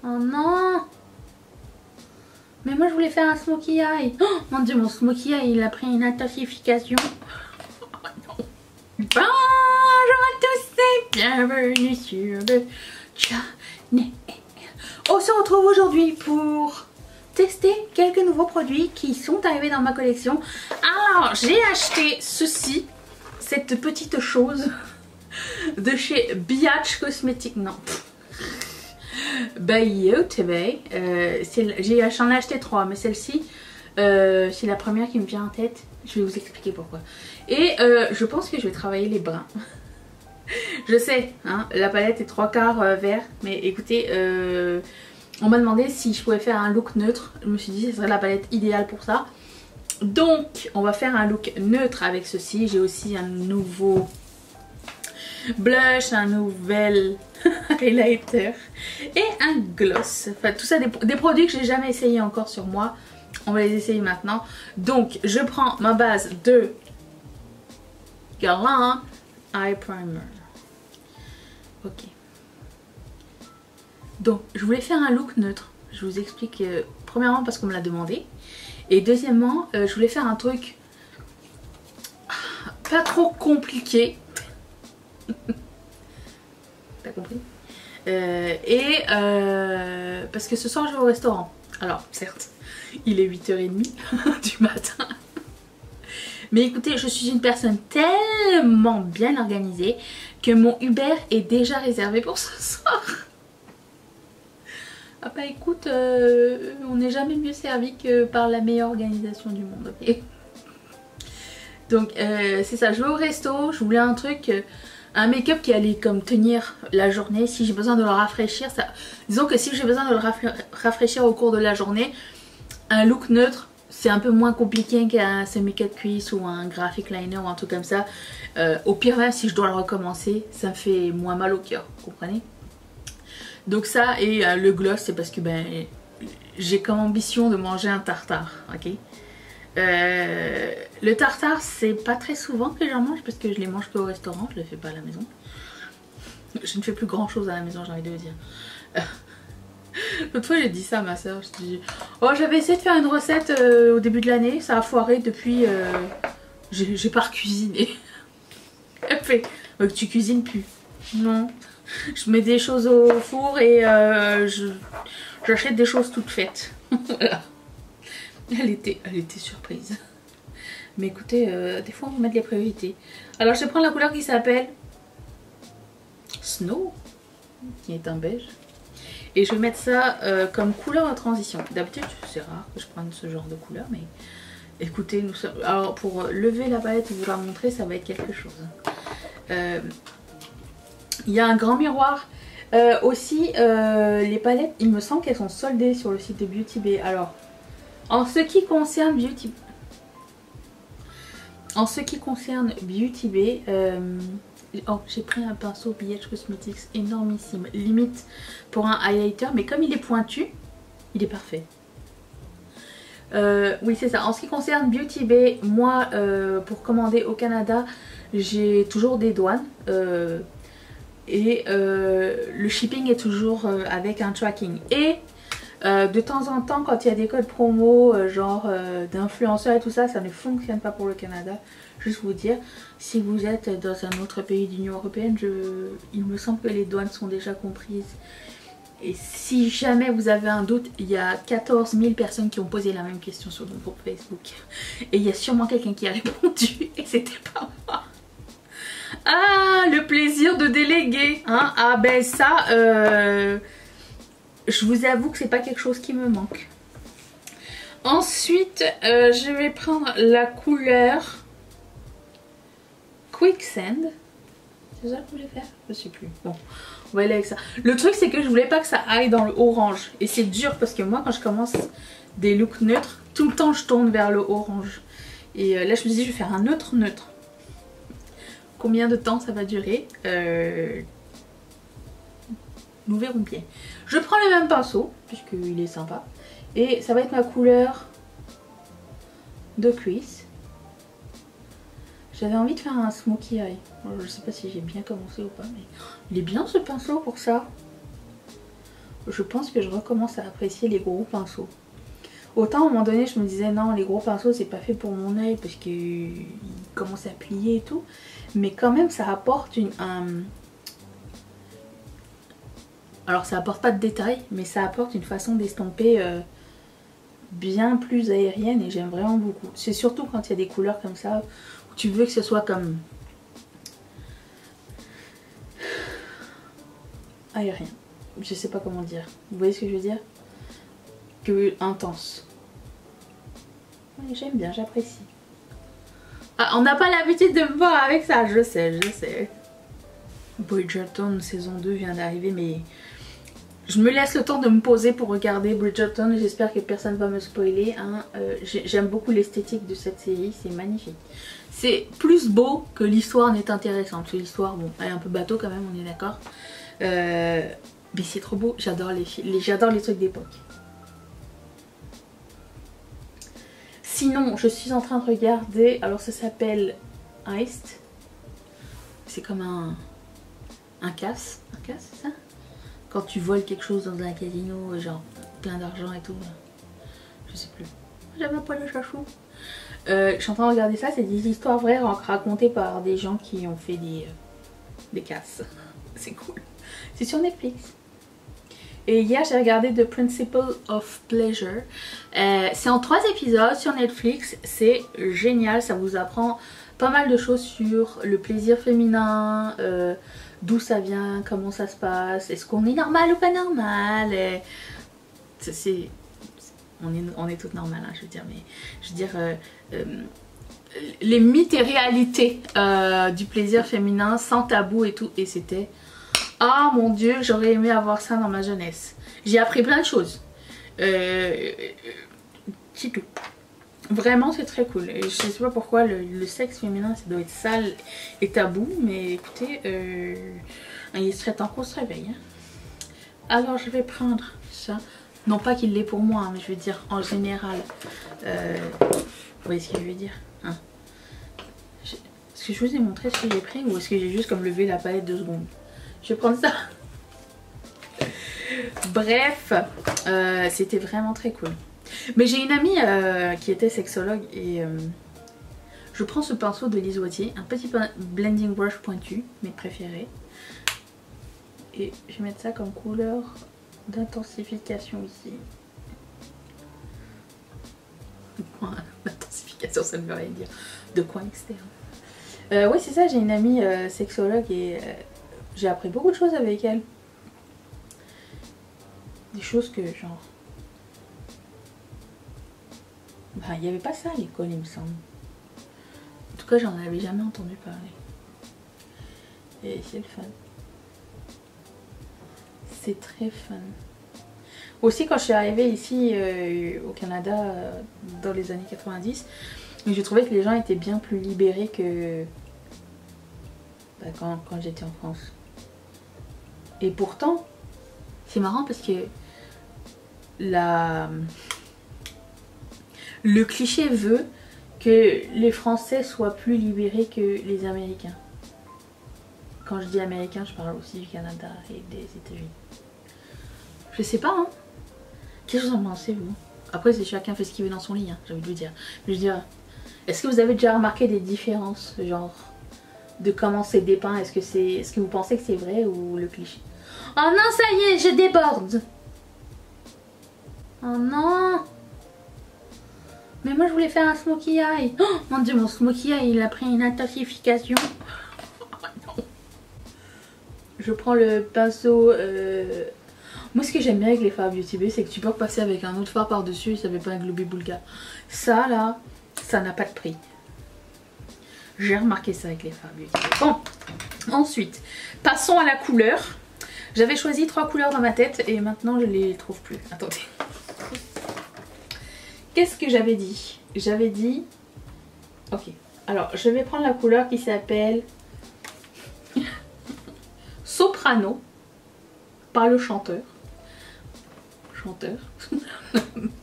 Oh non. Mais moi je voulais faire un smokey eye. Oh mon dieu, mon smokey eye il a pris une intensification. Oh non. Bonjour à tous et bienvenue sur le channel. On se retrouve aujourd'hui pour tester quelques nouveaux produits qui sont arrivés dans ma collection. Alors j'ai acheté ceci, cette petite chose de chez BH Cosmetics. Non. Beauty. J'en ai acheté 3, mais celle-ci, c'est la première qui me vient en tête. Je vais vous expliquer pourquoi. Et je pense que je vais travailler les bruns. Je sais, hein, la palette est 3/4 vert, mais écoutez, on m'a demandé si je pouvais faire un look neutre. Je me suis dit que ce serait la palette idéale pour ça. Donc, on va faire un look neutre avec ceci. J'ai aussi un nouveau blush, un nouvel highlighter et un gloss. Enfin, tout ça, des produits que j'ai jamais essayé encore sur moi. On va les essayer maintenant. Donc, je prends ma base de Guerlain Eye Primer. Ok. Donc, je voulais faire un look neutre. Je vous explique. Premièrement, parce qu'on me l'a demandé. Et deuxièmement, je voulais faire un truc pas trop compliqué. T'as compris? Parce que ce soir je vais au restaurant. Alors certes, il est 8h30 du matin. Mais écoutez, je suis une personne tellement bien organisée que mon Uber est déjà réservé pour ce soir. Ah bah écoute, on n'est jamais mieux servi que par la meilleure organisation du monde. Okay. Donc c'est ça, je vais au resto, je voulais un truc... un make-up qui allait comme tenir la journée. Si j'ai besoin de le rafraîchir, ça... disons que si j'ai besoin de le rafraîchir au cours de la journée, un look neutre c'est un peu moins compliqué qu'un semi-cut crease ou un graphic liner ou un truc comme ça. Au pire même si je dois le recommencer, ça me fait moins mal au cœur, vous comprenez? Donc ça et le gloss c'est parce que ben j'ai comme ambition de manger un tartare, ok? Le tartare c'est pas très souvent que j'en mange parce que je les mange que au restaurant, je le fais pas à la maison. Je ne fais plus grand chose à la maison, j'ai envie de vous dire. L'autre fois j'ai dit ça à ma soeur, je dis oh j'avais essayé de faire une recette au début de l'année, ça a foiré depuis j'ai pas cuisiné. Elle fait tu cuisines plus. Non, je mets des choses au four et j'achète des choses toutes faites. Voilà. Elle était surprise. Mais écoutez, des fois on va mettre les priorités. Alors je vais prendre la couleur qui s'appelle Snow, qui est un beige. Et je vais mettre ça comme couleur en transition. D'habitude c'est rare que je prenne ce genre de couleur, mais écoutez, nous sommes... Alors pour lever la palette et vous la montrer, ça va être quelque chose. Il y a un grand miroir. Aussi, les palettes, il me semble qu'elles sont soldées sur le site de Beauty Bay. Alors... En ce qui concerne Beauty Bay, oh, j'ai pris un pinceau BH Cosmetics énormissime, limite pour un highlighter, mais comme il est pointu, il est parfait. Oui c'est ça, en ce qui concerne Beauty Bay, moi pour commander au Canada, j'ai toujours des douanes et le shipping est toujours avec un tracking. Et de temps en temps quand il y a des codes promo genre d'influenceurs et tout ça, ça ne fonctionne pas pour le Canada. Juste vous dire, si vous êtes dans un autre pays de l'Union Européenne, il me semble que les douanes sont déjà comprises. Et si jamais vous avez un doute, il y a 14 000 personnes qui ont posé la même question sur mon groupe Facebook. Et il y a sûrement quelqu'un qui a répondu et c'était pas moi. Ah, le plaisir de déléguer, hein. Ah ben ça... je vous avoue que c'est pas quelque chose qui me manque. Ensuite, je vais prendre la couleur Quicksand. C'est ça que je voulais faire? Je sais plus. Bon, on va aller avec ça. Le truc, c'est que je voulais pas que ça aille dans le orange. Et c'est dur parce que moi, quand je commence des looks neutres, tout le temps je tourne vers le orange. Et là, je me dis, je vais faire un neutre. Combien de temps ça va durer? Nous verrons bien. Je prends le même pinceau, puisqu'il est sympa. Et ça va être ma couleur de crease. J'avais envie de faire un smokey eye. Alors, je sais pas si j'ai bien commencé ou pas, mais il est bien ce pinceau pour ça. je pense que je recommence à apprécier les gros pinceaux. Autant à un moment donné je me disais non, les gros pinceaux c'est pas fait pour mon œil parce qu'ils commencent à plier et tout. Mais quand même ça apporte alors ça apporte pas de détails, mais ça apporte une façon d'estomper bien plus aérienne et j'aime vraiment beaucoup. C'est surtout quand il y a des couleurs comme ça où tu veux que ce soit comme aérien. Je sais pas comment dire. Vous voyez ce que je veux dire? Que intense. Oui, j'aime bien, j'apprécie. Ah, on n'a pas l'habitude de me voir avec ça, je sais, je sais. Bridgerton saison 2 vient d'arriver, mais je me laisse le temps de me poser pour regarder Bridgerton. J'espère que personne va me spoiler. Hein. J'aime beaucoup l'esthétique de cette série, c'est magnifique. C'est plus beau que l'histoire n'est intéressante. L'histoire, bon, elle est un peu bateau quand même, on est d'accord. Mais c'est trop beau, j'adore les trucs d'époque. Sinon, je suis en train de regarder, alors ça s'appelle Heist. C'est comme un casse, c'est ça? Quand tu voles quelque chose dans un casino, genre plein d'argent et tout. Je sais plus. J'avais pas le chachou. Je suis en train de regarder ça, c'est des histoires vraies racontées par des gens qui ont fait des casses. C'est cool. C'est sur Netflix. Et hier j'ai regardé The Principle of Pleasure. C'est en 3 épisodes sur Netflix. C'est génial, ça vous apprend pas mal de choses sur le plaisir féminin, d'où ça vient, comment ça se passe, est-ce qu'on est normal ou pas normal. On est toutes normales, hein, je veux dire, mais je veux dire les mythes et réalités du plaisir féminin sans tabou et tout. Et c'était... Ah mon dieu, j'aurais aimé avoir ça dans ma jeunesse. J'ai appris plein de choses. C'est tout. Vraiment c'est très cool. Et je sais pas pourquoi le sexe féminin ça doit être sale et tabou. Mais écoutez, il serait temps qu'on se réveille. Hein. Alors je vais prendre ça. Non pas qu'il l'est pour moi, hein, mais je veux dire en général. Vous voyez ce que je veux dire hein. Est-ce que je vous ai montré ce que j'ai pris ou est-ce que j'ai juste comme levé la palette 2 secondes? Je vais prendre ça. Bref, c'était vraiment très cool. Mais j'ai une amie qui était sexologue et je prends ce pinceau de Lise Wattier, un petit blending brush pointu, mes préférés. Et je vais mettre ça comme couleur d'intensification ici. D'intensification, ça ne veut rien dire. De coin externe. Oui, c'est ça, j'ai une amie sexologue et... j'ai appris beaucoup de choses avec elle. Des choses que genre... Bah, il n'y avait pas ça à l'école, il me semble. En tout cas, j'en avais jamais entendu parler. Et c'est le fun. C'est très fun. Aussi, quand je suis arrivée ici au Canada dans les années 90, je trouvais que les gens étaient bien plus libérés que bah, quand j'étais en France. Et pourtant, c'est marrant parce que le cliché veut que les Français soient plus libérés que les Américains. Quand je dis Américains, je parle aussi du Canada et des États-Unis. Je sais pas, hein. Qu'est-ce que vous en pensez, vous? Après, c'est chacun fait ce qu'il veut dans son lit, hein, j'ai envie de vous dire. Mais je veux dire, est-ce que vous avez déjà remarqué des différences, genre, de comment c'est dépeint? Est-ce que vous pensez que c'est vrai ou le cliché? Oh non, ça y est, je déborde. Oh non. Mais moi je voulais faire un smokey eye. Oh mon dieu, mon smokey eye il a pris une intensification. Oh, non. Je prends le pinceau. Moi ce que j'aime bien avec les fards Beauty Bay, c'est que tu peux repasser avec un autre fard par dessus et ça fait pas un gloobie boulga. Ça là, ça n'a pas de prix. J'ai remarqué ça avec les fards Beauty Bay. Bon, ensuite, passons à la couleur. J'avais choisi 3 couleurs dans ma tête et maintenant je les trouve plus. Attendez. Qu'est-ce que j'avais dit? J'avais dit... Ok. Alors, je vais prendre la couleur qui s'appelle... Soprano. Par le chanteur. Chanteur.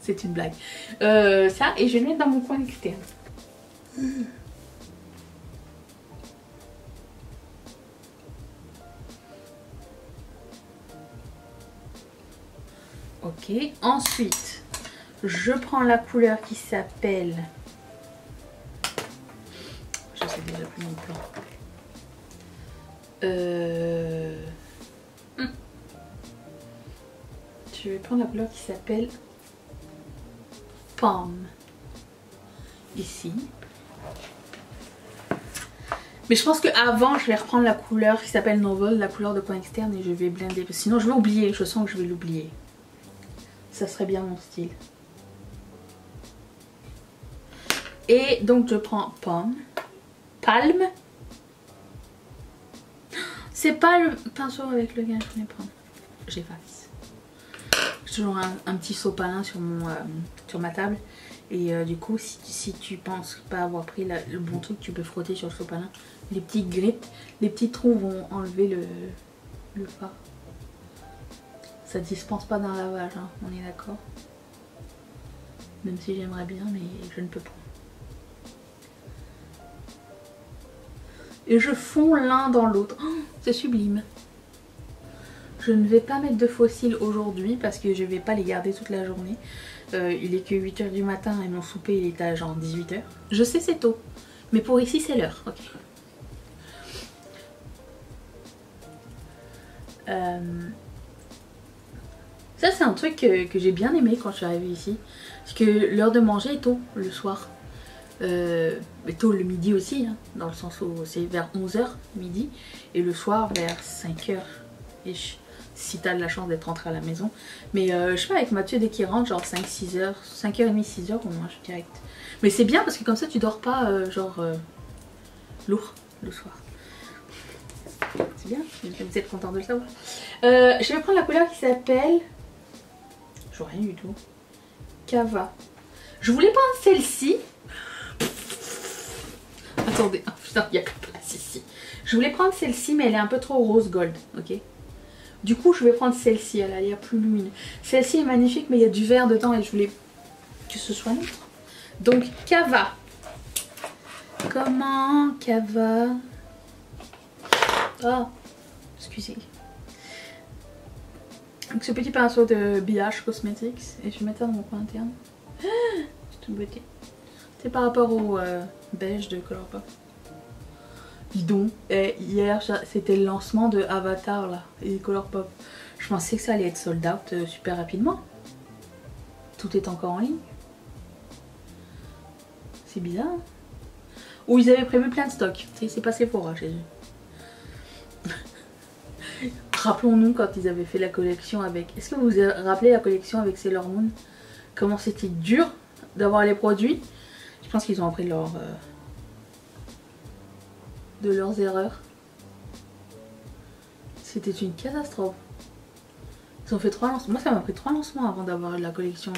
C'est une blague. Ça, et je vais le mettre dans mon coin externe. Ok, ensuite, je prends la couleur qui s'appelle... Je sais déjà plus mon plan. Je vais prendre la couleur qui s'appelle Pomme. Ici. Mais je pense qu'avant, je vais reprendre la couleur qui s'appelle Novel, la couleur de coin externe, et je vais blender. Sinon, je vais oublier. Je sens que je vais l'oublier. Ça serait bien mon style. Et donc, je prends Pomme. Palme. C'est pas le pinceau avec lequel je vais prendre. J'efface. J'ai toujours un petit sopalin sur, sur ma table. Et du coup, si tu penses pas avoir pris le bon truc, tu peux frotter sur le sopalin. Les petites grippes, les petits trous vont enlever le fard. Ça dispense pas d'un lavage, hein, on est d'accord. Même si j'aimerais bien, mais je ne peux pas. Et je fonds l'un dans l'autre. Oh, c'est sublime. Je ne vais pas mettre de fossiles aujourd'hui parce que je vais pas les garder toute la journée. Il est que 8 h du matin et mon souper il est à genre 18 h. Je sais c'est tôt, mais pour ici c'est l'heure. Ok. Ça c'est un truc que j'ai bien aimé quand je suis arrivée ici. Parce que l'heure de manger est tôt le soir. Mais tôt le midi aussi, hein, dans le sens où c'est vers 11 h midi. Et le soir vers 5 h. Si t'as de la chance d'être rentré à la maison. Mais je sais pas, avec Mathieu dès qu'il rentre, genre 5-6 h, 5h30, 6 h, on mange direct. Mais c'est bien parce que comme ça tu dors pas lourd le soir. C'est bien, vous êtes content de le savoir. Je vais prendre la couleur qui s'appelle... Je vois rien du tout. Cava. Je voulais prendre celle-ci. Attendez, oh, putain, il y a que place ici. Je voulais prendre celle-ci mais elle est un peu trop rose gold, ok. Du coup, je vais prendre celle-ci, elle a l'air plus lumineuse. Celle-ci est magnifique, mais il y a du vert dedans et je voulais que ce soit neutre. Donc, Cava. Comment Cava? Oh, excusez. Donc, ce petit pinceau de BH Cosmetics. Et je vais mettre ça dans mon coin interne. Ah, c'est une beauté. C'est par rapport au beige de Colourpop. Dis donc, hier c'était le lancement de Avatar là, et Colourpop. Je pensais que ça allait être sold out super rapidement. Tout est encore en ligne. C'est bizarre. Hein. Ou ils avaient prévu plein de stocks. C'est pas Sephora chez eux. Rappelons-nous quand ils avaient fait la collection avec... Est-ce que vous vous rappelez la collection avec Sailor Moon? Comment c'était dur d'avoir les produits. Je pense qu'ils ont appris de leurs erreurs. C'était une catastrophe. Ils ont fait 3 lancements. Moi ça m'a pris 3 lancements avant d'avoir la collection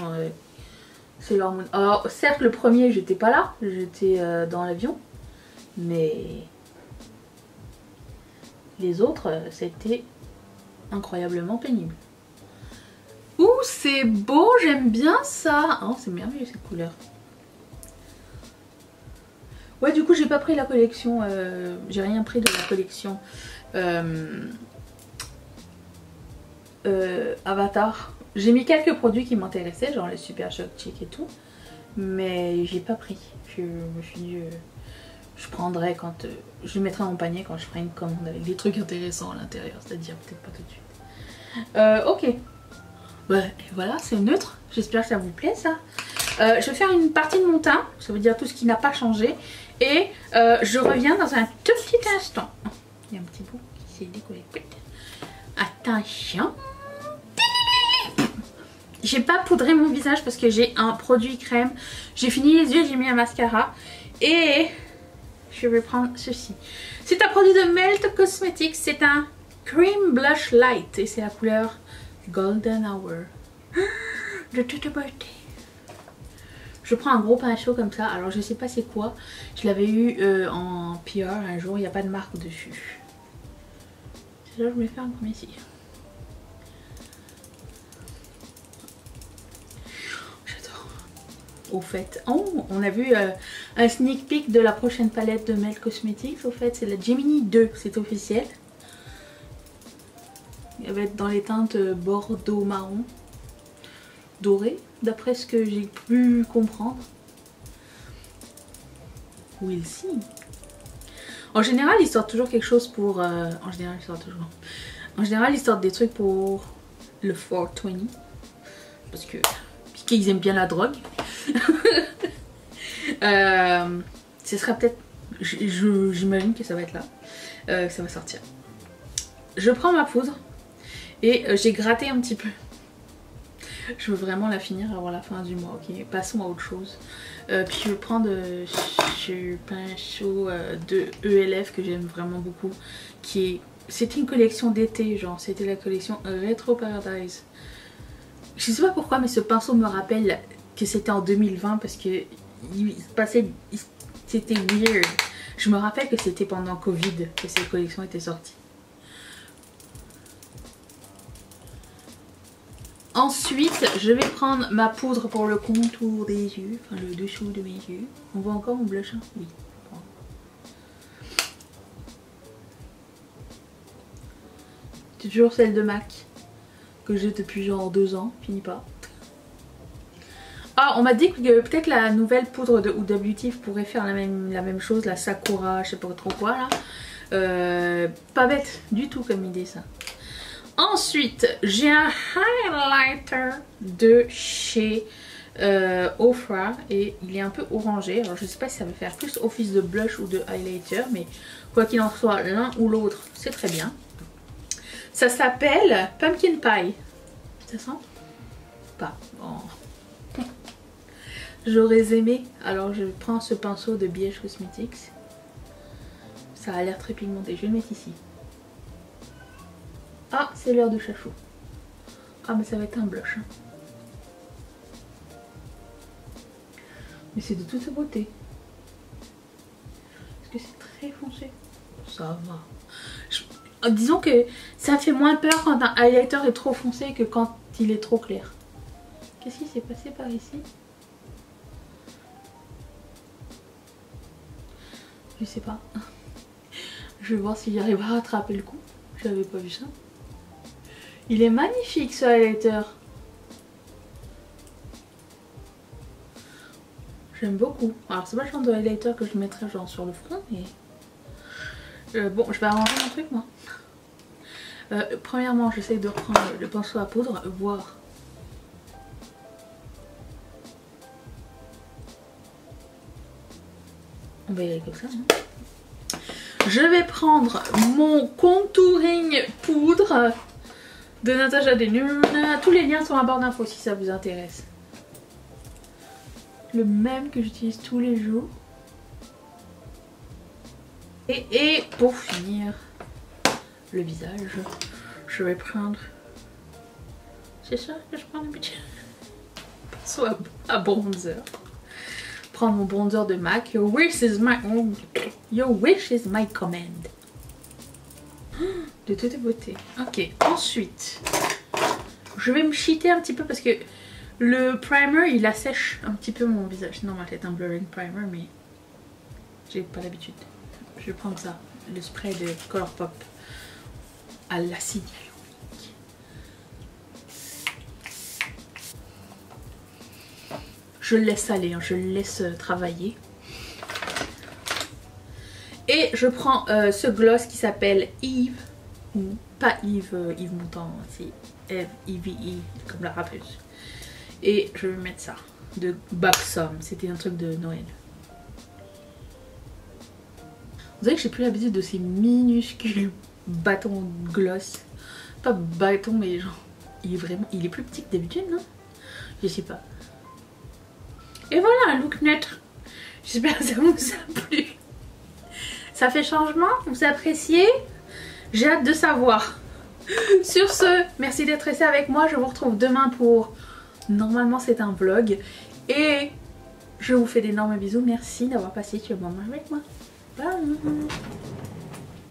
Sailor Moon. Alors certes le premier j'étais pas là, j'étais dans l'avion. Mais les autres c'était incroyablement pénible. Ouh c'est beau, j'aime bien ça. Oh c'est merveilleux cette couleur. Ouais du coup j'ai pas pris la collection, j'ai rien pris de la collection Avatar. J'ai mis quelques produits qui m'intéressaient, genre les Super Shock Chic et tout. Mais j'ai pas pris. Je me suis dit je prendrai quand... je mettrai en panier quand je ferai une commande avec des trucs intéressants à l'intérieur. C'est-à-dire peut-être pas tout de suite. Ok. Ouais, et voilà c'est neutre. J'espère que ça vous plaît ça. Je vais faire une partie de mon teint. Ça veut dire tout ce qui n'a pas changé. Et je reviens dans un tout petit instant. Il y a un petit bout qui s'est décollé. Attention. J'ai pas poudré mon visage parce que j'ai un produit crème. J'ai fini les yeux, j'ai mis un mascara. Et je vais prendre ceci. C'est un produit de Melt Cosmetics. C'est un Cream Blush Light. Et c'est la couleur Golden Hour. De toute beauté. Je prends un gros pinceau comme ça, alors je sais pas c'est quoi. Je l'avais eu en PR un jour, il n'y a pas de marque dessus. C'est là que je voulais faire un premier ici. J'adore. Au fait, oh, on a vu un sneak peek de la prochaine palette de Melt Cosmetics. Au fait, c'est la Gemini 2, c'est officiel. Elle va être dans les teintes bordeaux marron. doré, d'après ce que j'ai pu comprendre. We'll see. En général, ils sortent toujours quelque chose pour... En général, ils sortent des trucs pour le 420. Parce qu'ils aiment bien la drogue. Ce sera peut-être... J'imagine que ça va être là. Que ça va sortir. Je prends ma poudre. Et j'ai gratté un petit peu. Je veux vraiment la finir avant la fin du mois. Ok, passons à autre chose. Puis je prends de chez Pinchot de ELF que j'aime vraiment beaucoup. C'était une collection d'été, genre c'était la collection Retro Paradise. Je sais pas pourquoi, mais ce pinceau me rappelle que c'était en 2020 parce que c'était weird. Je me rappelle que c'était pendant Covid que cette collection était sortie. Ensuite, je vais prendre ma poudre pour le contour des yeux, enfin le dessous de mes yeux. On voit encore mon blush, hein? Oui. C'est toujours celle de MAC que j'ai depuis genre 2 ans, fini pas. Ah, on m'a dit que peut-être la nouvelle poudre de Huda Beauty pourrait faire la même chose, la Sakura, je sais pas trop quoi là. Pas bête du tout comme idée ça. Ensuite, j'ai un highlighter de chez Ofra et il est un peu orangé. Alors je sais pas si ça va faire plus office de blush ou de highlighter, mais quoi qu'il en soit, l'un ou l'autre, c'est très bien. Ça s'appelle Pumpkin Pie. Ça sent pas. Oh. J'aurais aimé. Alors je prends ce pinceau de BH Cosmetics. Ça a l'air très pigmenté. Je vais le mettre ici. Ah, c'est l'heure de chachou. Ah, mais ça va être un blush. Hein. Mais c'est de toute sa beauté. Est-ce que c'est très foncé? Ça va. Disons que ça fait moins peur quand un highlighter est trop foncé que quand il est trop clair. Qu'est-ce qui s'est passé par ici? Je sais pas. Je vais voir si j'arrive à rattraper le coup. J'avais pas vu ça. Il est magnifique ce highlighter. J'aime beaucoup. Alors c'est pas le genre de highlighter que je mettrais genre sur le front, mais... bon, je vais arranger mon truc moi. Premièrement, j'essaie de reprendre le pinceau à poudre, voir. On va y aller comme ça. Hein. Je vais prendre mon contouring poudre de Natasha Denona. Tous les liens sont en barre d'infos si ça vous intéresse. Le même que j'utilise tous les jours. Et pour finir le visage, je vais prendre... C'est ça que je prends d'habitude. Soit à bronzer. Prendre mon bronzer de MAC. Your wish is my command. De toute beauté. Ok, ensuite, je vais me cheater un petit peu parce que le primer il assèche un petit peu mon visage. Normal, c'est un blurring primer, mais j'ai pas l'habitude. Je vais prendre ça, le spray de Colourpop à l'acide hyaluronique. Je le laisse aller, hein, je le laisse travailler. Et je prends ce gloss qui s'appelle Eve, ou pas Eve, Yves Montand, c'est Eve, EVE, comme la rappeuse. Et je vais mettre ça, de Buxom, c'était un truc de Noël. Vous savez que j'ai plus l'habitude de ces minuscules bâtons de gloss. Pas bâton, mais genre, il est plus petit que d'habitude, non? Je sais pas. Et voilà, un look neutre. J'espère que ça vous a plu. Ça fait changement? Vous appréciez? J'ai hâte de savoir. Sur ce, merci d'être resté avec moi. Je vous retrouve demain pour... Normalement, c'est un vlog. Et je vous fais d'énormes bisous. Merci d'avoir passé ce moment avec moi. Bye.